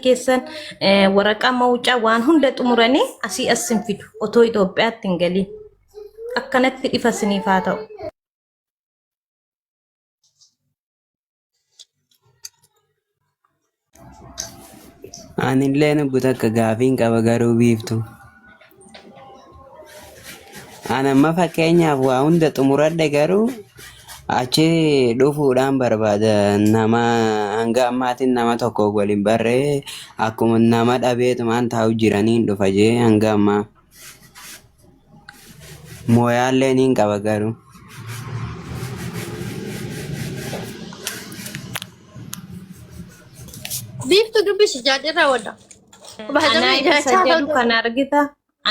keessan waraqaa mawucaa waan hunda xumuranii asii asin fidu otoo Itoophiyaatti hin galin akkanatti ifa isiniif haa ta'u. Anillee nubbuta akka gaafiin qaba garuu biiftu. Anamma fakkeenyaaf waa hunda xumuradhe garuu achi dhufuudhaan barbaada nama hanga ammaatiin nama tokko waliin barree akkuma nama dhabeetumaan taa'u jiraniin dhufa jee hanga ammaa mooyaallee niin qaba garuu. Biiftu dubbisi jaadhirraa wadda. Anaa ifisa jedhu kan argita.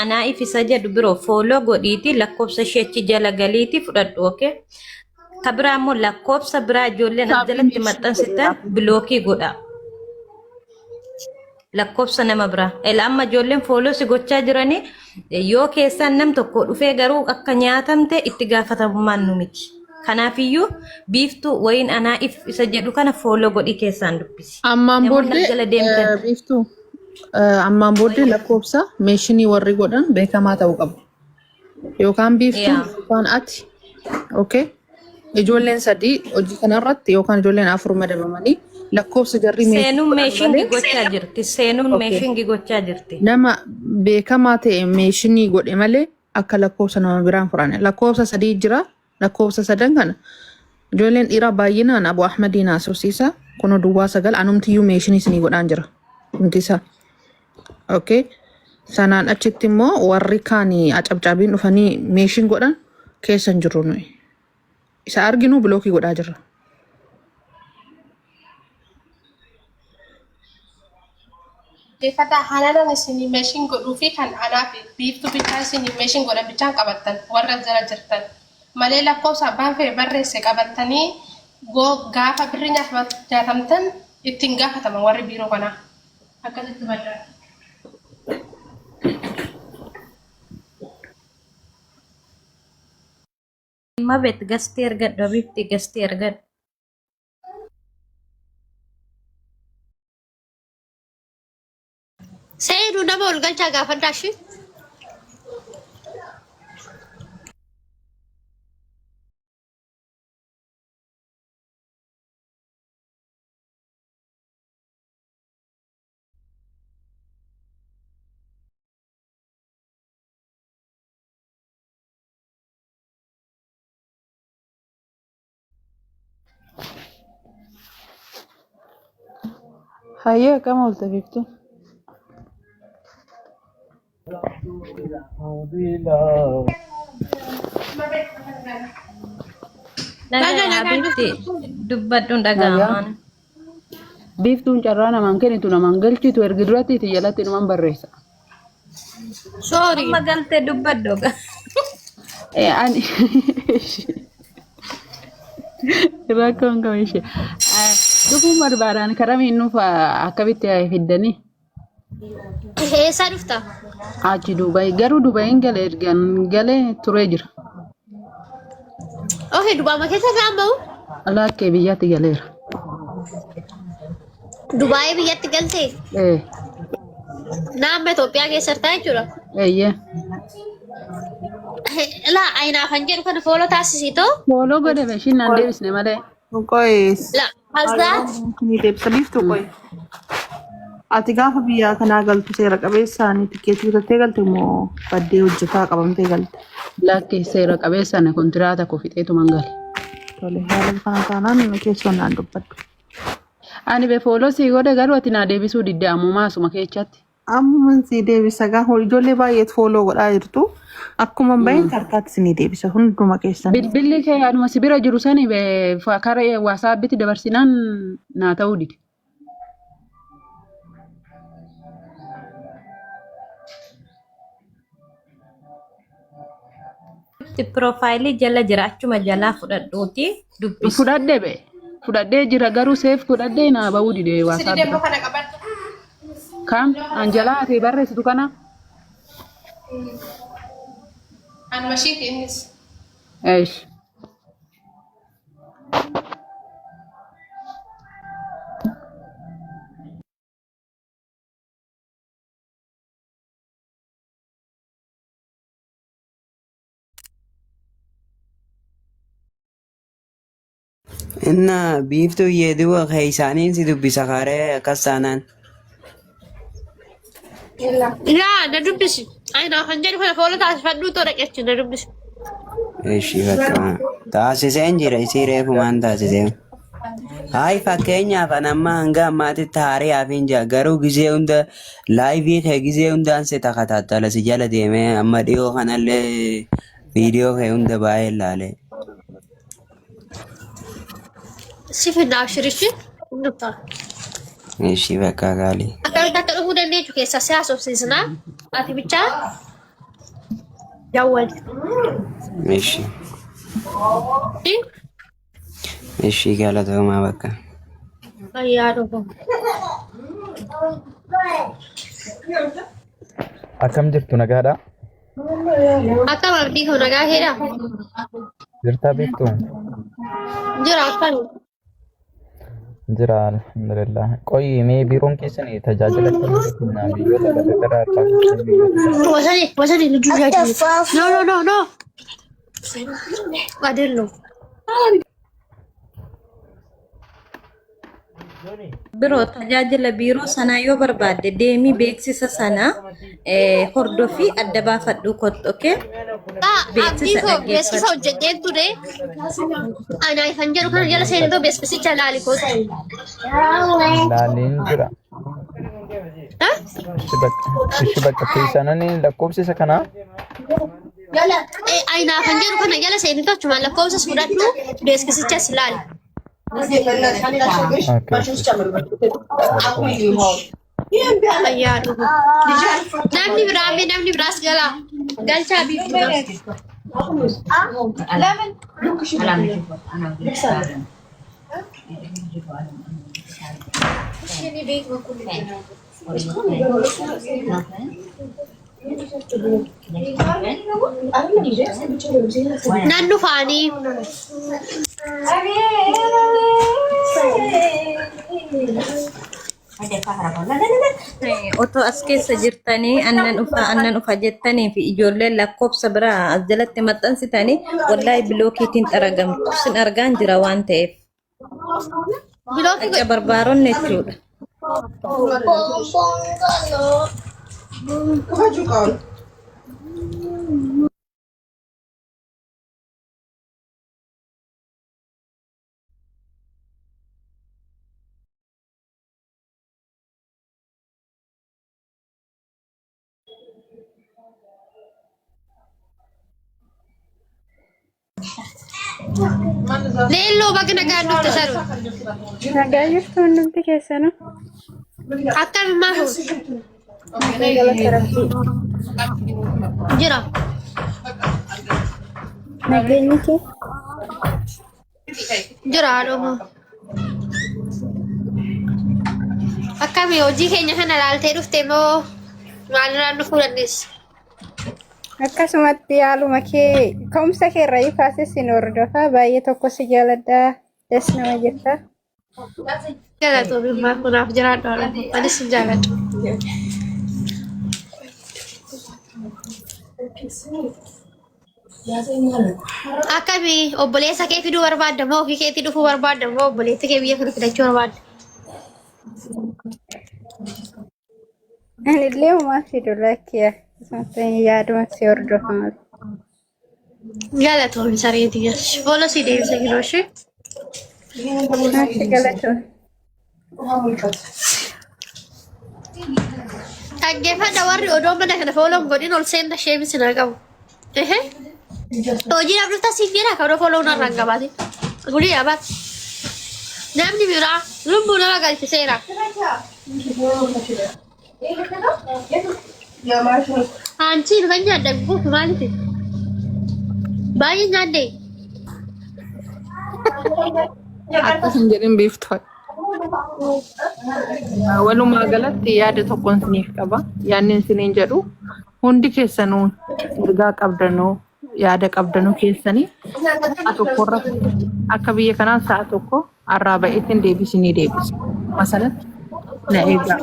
Anaa ifisa jedhu biroo fooloo godhiiti lakkoofsa ishee jala galiiti fudhadhu okay. Tabiraa immoo lakkoofsa biraa ijoolleen as jalatti maxxansitan bilookii godha. Lakkoofsa nama biraa. Amma ijoolleen fooloo si gochaa jiranii yoo keessaan nam tokko dhufee garuu akka nyaatamte itti gaafatamummaan nu miti. Kanaafiyyuu biiftuu wayin anaa isa jedhu kana fooloo godhii keessaan dubbisi. Ammaan booddee biiftuu ammaan booddee lakkoofsa meeshinii warri godhan beekamaa ta'uu qabu. Yookaan biiftuu yookaan ati okay. Ijoolleen sadii hojii kanarratti yookaan ijoolleen afur madabamanii lakkoofsa jarri seenuun meeshinii gochaa jirti. Seenuun meeshinii gochaa jirti. Nama beekamaa ta'e meeshinii godhe malee akka lakkoofsa nama biraan furan. Lakkoofsa sadii jira. Lakkoofsa sadan kana ijoolleen dhiiraa baay'inaan Abu Ahmadiin haasofsiisa. Kun duwwaa sagal anumtiyyuu meeshinii isinii godhaan jira. Intisa. Okay. Sanaan achitti immoo warri kaanii acabcaabiin dhufanii meeshin godhan keessa hin jirru nuyi. Isa arginu bilookii godhaa jirra. Deeffata haalaan isinii meeshin godhuu fi kan anaa fi biiftuu bichaa isinii meeshin godhan bichaan qabattan warra jala jirtan. Malee lakkoofsa abbaan fee barreesse qabattanii gaafa birri nyaatamtan ittiin gaafataman warri biiroo kanaa. Akkasitti baddaa. Mabet gasti ergadhu bifti gasti ergadhu. Seedu nama ol galchaa gaafadhaa shi. Hayyee akkam oolte biiftuu? Bifti dubbadhuun dhaga'amaan. Biiftuun carraa namaan kennitu namaan galchitu ergi duratti itti jalatti numan barreessa. Sorry. Amma galtee dubbadhu. Ani rakkoon qaba ishee. Dhufuun barbaadaan karamiin nuuf akkamitti fiddanii? Eessaa dhufta? Achi Dubaay garuu Dubaayin galee ergaan galee turee jira. Okay, Dubaay keessa gaamba'u? Alaakee biyyatti galeera. Dubaay biyyatti galtee? Naannoo Itoophiyaa keessatti jechuudha? Eeyyee. Laa ayinaaf kan jedhu kana fooloo taasisitoo? Fooloo godhe meeshiin naan deebisne malee. Qoys. Laa, asdaa? Ni deebisa biiftuu qoy. Ati gaafa biyyaa kanaa galtu seera qabeessaan tikeetii bitattee galte moo baddee hojjetaa qabamtee galte? Laakkee seera qabeessaan kontiraata koo fixeetuman gale. Tole haala kana taanaan keessoon naan dubbadhu. Ani be fooloo sii godhe garuu ati naa deebisuu didde ammumaa asuma keechatti. Ammumaan sii deebisa gaafa ijoollee baay'eetu fooloo godhaa jirtu. Akkuma bahin harkaatti sinii deebisa hunduma keessan. Bilbilli kee anuma si bira jiru sani karaa waasaabitti dabarsinaan naa ta'uu dide. Profaayilii jala jira achuma jalaa fudhadhuuti dubbisi. Fudhadhee be fudhadhee jira garuu seef fudhadhee naa ba'uu dide Sidi deemuu waasaabitti. kana qabadhu. Kam anjalaa ati barreessitu kana? Anuma shiiti innis. Eish. እና ቢፍቱ የድወ ከይሳኒን ሲዱቢሳ ካሬ ከሳናን ያ ነዱብሽ አይና ፈንጀል ፈለ ታስፈዱ ተረቀች ነዱብሽ እሺ በቃ ታሲሴን ጅረ ሲሬፉ ማን ታሲሴን አይ fakkeenyaaf anamma hanga ammaatitti haarii hafiin jira garuu gisee hunda laayivii kee gisee hundaan si takataattala si jala deemee amma dhiyoo kanallee viidiyoo kee hunda baay'ee ilaale. Sifinna abshirichi hundumtaa. Ishii bakka gaalii. Akka dhufuu dandeechu keessa siyaasofsiisnaa ati bichaa jaawwali. Ishii. Ishii galatoomaa bakka. Ayyaa dhufu. Akkam jirtu nagaadha? Akkam abdii koo nagaa keedha? Jirtaa beektu? Jira akkami? Jira alhamdulillah. Qoyi mee biiroon keessan tajaajila akkamii kennaa biyyoota garaagaraa irraa keessan biyyoota Wasani nu jira. No. Adello. Biroo tajaajila biiroo sanaa yoo barbaadde deemii beeksisa sana hordofii adda baafadhu kottu okay? Beeksisa hojjetee ture. Ana ifan jedhu kana jala seenuu beeksisicha laali kootu. ilaaliin jira. Ishi bakka keessananii lakkoofsisa kanaa? Ana ifan jedhu kana jala seenuu achuma lakkoofsa fudhadhu beeksisichas laali. Ayyaa dhufu. Namni biraas galaa. Galchaa biiftuu. Nan dhufaanii. Otoo as keessa jirtanii annan ufa jettanii fi ijoolleen lakkoofsa biraa as jalatti maxxansitanii wallahi bilookiitiin xaragamtu sin argaan jira waan ta'eef. Akka barbaaronne jechuudha. Leelloo bakka nagaan dhufte saru. Nagaa jirtu hundumti keessanuu. Akkami maafu? Galata rabbii. Jira. Nageenyi kee? Jira haadhoma. Akkami hojii keenya kana laaltee dhufte moo maalirraan dhufuu dandeessa? Akkasumatti haaluma kee ka'umsa kee irraa kaasee sin hordofaa baay'ee tokko si jaaladhaa des nama jirta. Galatoomii kunaaf jiraadhu haadhoma. Anis hin jaaladhu. Akkami obboleessa kee fiduu barbaadda moo ofii keetii dhufuu barbaadda moo obboleessa kee biyya kana fidachuu barbaadda? Ani illee uumaa fidu lakkiya. Akkasumatti yaaduma si hordofama. Galatoomii sareetii fuula si deemsa girooshi. Naatti galatoon. Dhaggeeffadha warri odoo mana kana fooloon godhin ol seenna ishee sinaa qabu. Hojii abdurtaa siin jedha kan fooloon irraa hin qabaatin. Gudii abaat. Namni biraa lubbuu nama galchiseera. Anchi kan nyaadda guutu maaliif? Baay'ee nyaadde. Akkas hin jedhin beektu. Walumaa galatti yaada tokkoon isiniif qaba. Yaadni isiniin jedhu hundi keessanuu ergaa qabdanuu yaada qabdanuu keessanii sa'a tokkorra akka biyya kanaan sa'a tokko har'aa ba'eetiin deebisinii deebisa. Masalatti na eegaa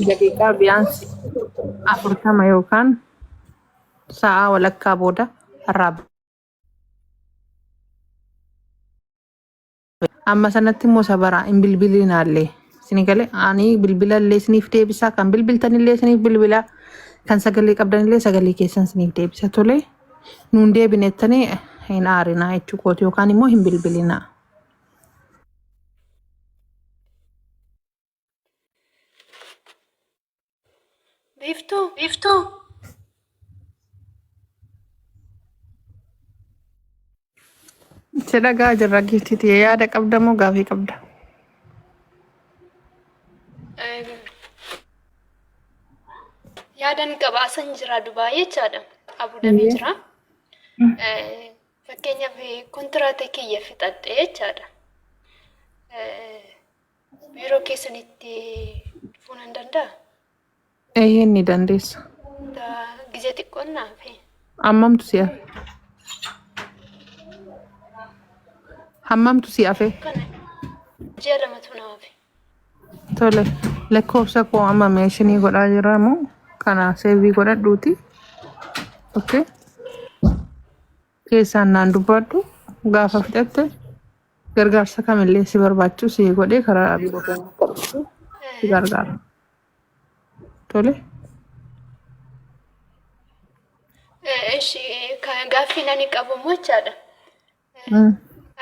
daqiiqaa biyaansi 40 yookaan sa'a walakkaa booda har'aa Amma sanatti immoo sabara hin bilbilinaallee. Isin galee ani bilbilallee isiniif deebisa kan bilbiltanillee isiniif bilbila kan sagalee qabdanillee sagalee keessan isiniif deebisa tole. Nuun deebinettanii hin aarinaa jechuu kooti yookaan immoo hin bilbilinaa. Biftuu. Sedhagaa jirra giftiti yaada qabda moo gaafii qabda? Yaadan qaba asan jira Dubaay jechaadha. Abu Dhabii jira. Fakkeenyaaf kontiraata kiyya fixadhe jechaadha. Biiroo keessanitti dhufuun hin danda'a? Eeyyeen ni dandeessa. Gizee xiqqoon naafi. Hammamtu si hafe? Hammamtu si hafe? Kana ji'a lamatu naafi. Tole lakkoofsa koo amma meeshinii godhaa jira moo kana seevii godhadhuuti. Okay. Keessaan naan dubbadhu gaafa fixatte gargaarsa kamillee si barbaachisu si godhee karaa biiroo keenyaa si gargaara. Tole. Gaaffii nani qabu jechaadha.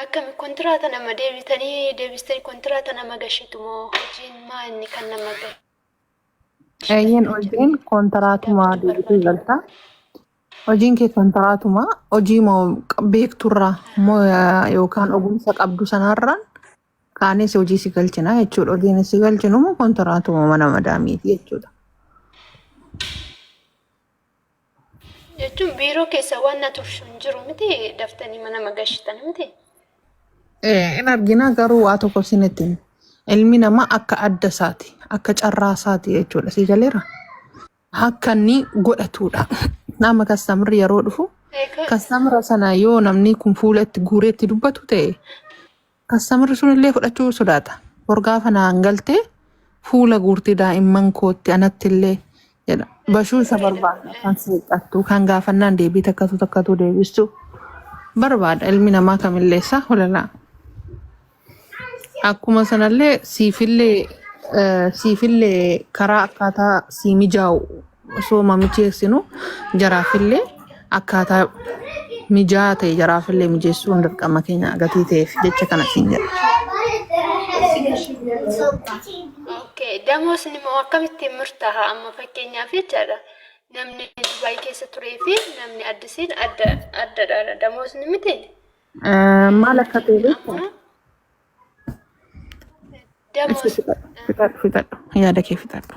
Akkami kontiraata nama deebistanii kontiraata nama gashitu moo hojiin maa inni kan nama gahe? Eeyyeen hojiin kontiraatumaa deebitee galta. Hojiin kee kontiraatumaa hojii moo beekturraa moo yookaan ogumsa qabdu sanarraan kaanis hojii si galchina jechuudha. Hojiin si galchinu moo kontiraatuma mana madaamiiti jechuudha. Jechuun biiroo keessa waan na turshu hin jiru miti daftanii mana magashitan miti. In argina garuu waa tokko isinitti ilmi namaa akka adda isaati akka carraa isaati jechuudha. Si galeera akka inni godhatudha. Nama kastamarri yeroo dhufu kastamara sana yoo namni kun fuula itti guureetti dubbatu ta'e kastamarri sunillee fudhachuu sodaata. Gaafa naan galtee fuula guurtii daa'imman kootti anatti illee jedha. Bashuu isa barbaada kan seeqattu kan gaafannaan deebii takkatu deebistu barbaada ilmi namaa kamilleessa holalaa. Akkuma sanallee siifillee karaa akkaataa sii mijaa'u osoo mijeessinu jaraafillee akkaataa mijaa ta'e jaraafillee mijeessuun dirqama keenya gatii ta'eef jecha kana siin jedha. Damoosni moo akkamittiin murtaa'a amma fakkeenyaaf jechaadha. Namni Dubaay keessa turee fi namni addisiin addadha. Damoosni miti? Maal akka ta'e beektaa? Damoos. Fixadhu yaada kee fixadhu.